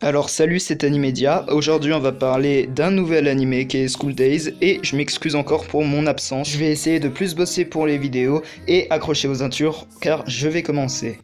Alors salut, c'est Animedia. Aujourd'hui on va parler d'un nouvel animé qui est School Days et je m'excuse encore pour mon absence. Je vais essayer de plus bosser pour les vidéos et accrocher vos ceintures car je vais commencer.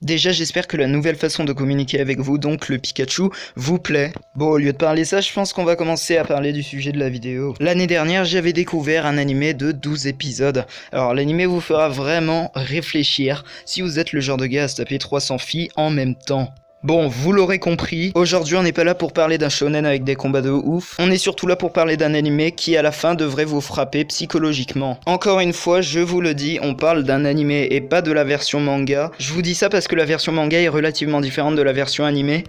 Déjà j'espère que la nouvelle façon de communiquer avec vous, donc le Pikachu, vous plaît. Bon, au lieu de parler ça, je pense qu'on va commencer à parler du sujet de la vidéo. L'année dernière, j'avais découvert un animé de 12 épisodes. Alors l'animé vous fera vraiment réfléchir si vous êtes le genre de gars à se taper 300 filles en même temps. Bon, vous l'aurez compris, aujourd'hui on n'est pas là pour parler d'un shonen avec des combats de ouf, on est surtout là pour parler d'un animé qui à la fin devrait vous frapper psychologiquement. Encore une fois, je vous le dis, on parle d'un animé et pas de la version manga. Je vous dis ça parce que la version manga est relativement différente de la version animée.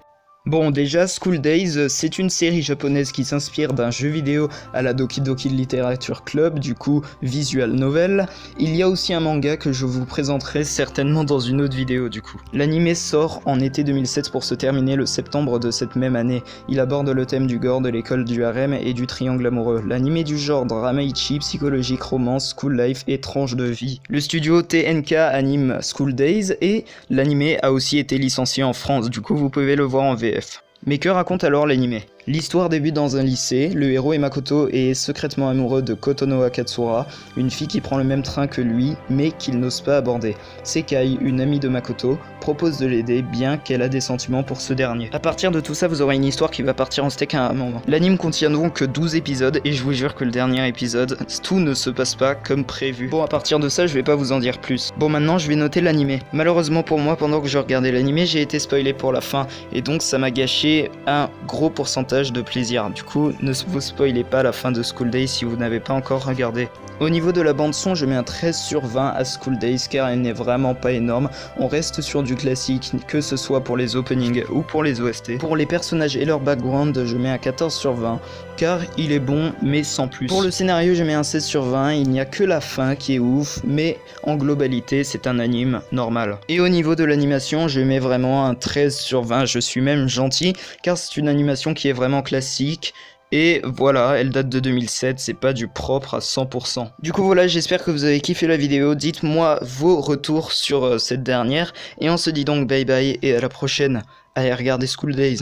Bon, déjà, School Days, c'est une série japonaise qui s'inspire d'un jeu vidéo à la Doki Doki Literature Club, du coup, visual novel. Il y a aussi un manga que je vous présenterai certainement dans une autre vidéo, du coup. L'anime sort en été 2007 pour se terminer le septembre de cette même année. Il aborde le thème du gore, de l'école, du harem et du triangle amoureux. L'anime du genre drama ichi, psychologique, romance, school life et tranche de vie. Le studio TNK anime School Days et l'anime a aussi été licencié en France, du coup vous pouvez le voir en VF. Mais que raconte alors l'anime ? L'histoire débute dans un lycée, le héros est Makoto et est secrètement amoureux de Kotono Akatsura, une fille qui prend le même train que lui, mais qu'il n'ose pas aborder. Sekai, une amie de Makoto, propose de l'aider bien qu'elle a des sentiments pour ce dernier. A partir de tout ça, vous aurez une histoire qui va partir en steak à un moment. L'anime contient donc 12 épisodes et je vous jure que le dernier épisode, tout ne se passe pas comme prévu. Bon, à partir de ça, je vais pas vous en dire plus. Bon, maintenant, je vais noter l'anime. Malheureusement pour moi, pendant que je regardais l'anime, j'ai été spoilé pour la fin et donc ça m'a gâché un gros pourcentage de plaisir. Du coup, ne vous spoilez pas la fin de School Days si vous n'avez pas encore regardé. Au niveau de la bande son, je mets un 13 sur 20 à School Days car elle n'est vraiment pas énorme. On reste sur du classique, que ce soit pour les openings ou pour les OST. Pour les personnages et leur background, je mets un 14 sur 20 car il est bon mais sans plus. Pour le scénario, je mets un 16 sur 20, il n'y a que la fin qui est ouf, mais en globalité, c'est un anime normal. Et au niveau de l'animation, je mets vraiment un 13 sur 20, je suis même gentil car c'est une animation qui est vraiment classique. Et voilà, elle date de 2007, c'est pas du propre à 100%. Du coup voilà, j'espère que vous avez kiffé la vidéo, dites-moi vos retours sur cette dernière, et on se dit donc bye bye et à la prochaine. Allez, regardez School Days.